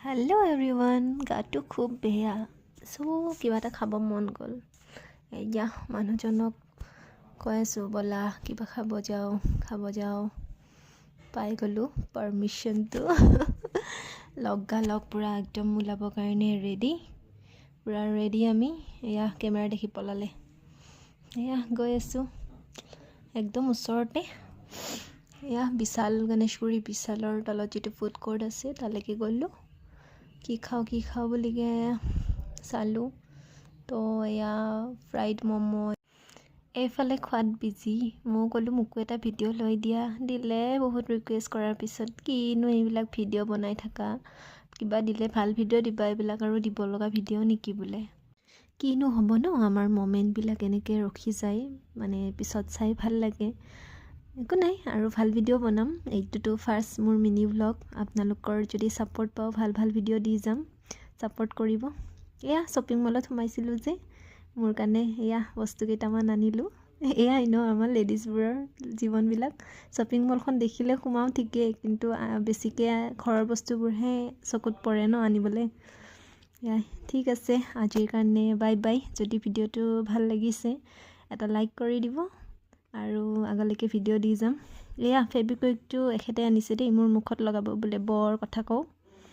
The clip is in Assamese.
হেল্ল' এভৰিৱান, গাটো খুব বেয়া। কিবা এটা খাব মন গ'ল। এয়া মানুহজনক কৈ আছোঁ ব'লা কিবা খাব যাওঁ। পাই গ'লোঁ পাৰ্মিশ্যনটো। লগালগ পূৰা একদম ওলাবৰ কাৰণে ৰেডি আমি। এয়া কেমেৰা দেখি পলালে। এয়া গৈ আছোঁ একদম ওচৰতে। এয়া গণেশগুৰি বিশালৰ তলত যিটো ফুড কোৰ্ট আছে তালৈকে গ'লোঁ। কি খাওঁ বুলিকে চালোঁ। তো এয়া ফ্ৰাইড ম'ম' এইফালে খোৱাত বিজি। মই ক'লোঁ মোকো এটা ভিডিঅ' লৈ দিলে। বহুত ৰিকুৱেষ্ট কৰাৰ পিছত কিনো এইবিলাক ভিডিঅ' বনাই থাকা, কিবা দিলে ভাল ভিডিঅ' দিবা, এইবিলাক আৰু দিব লগা ভিডিঅ' নেকি বোলে। কিনো হ'ব ন, আমাৰ মমেণ্টবিলাক এনেকৈ ৰখি যায়, মানে পিছত চাই ভাল লাগে। একো নাই, আৰু ভাল ভিডিঅ' বনাম। এইটোতো ফাৰ্ষ্ট মোৰ মিনি ভ্লগ। আপোনালোকৰ যদি ছাপোৰ্ট পাওঁ ভাল ভিডিঅ' দি যাম, ছাপোৰ্ট কৰিব। এয়া শ্বপিং মলত সোমাইছিলোঁ যে, মোৰ কাৰণে এয়া বস্তু কেইটামান আনিলোঁ। এয়াই ন আমাৰ লেডিজবোৰৰ জীৱনবিলাক। শ্বপিং মলখন দেখিলে সোমাওঁ ঠিকেই, কিন্তু বেছিকৈ ঘৰৰ বস্তুবোৰহে চকুত পৰে ন আনিবলৈ। এয়াই ঠিক আছে, আজিৰ কাৰণে বাই। যদি ভিডিঅ'টো ভাল লাগিছে এটা লাইক কৰি দিব, আৰু আগলৈকে ভিডিঅ' দি যাম। এয়া ফেব্ৰিকুইকটো এখেতে আনিছে দেই, মোৰ মুখত লগাব বোলে, বৰ কথা কওঁ।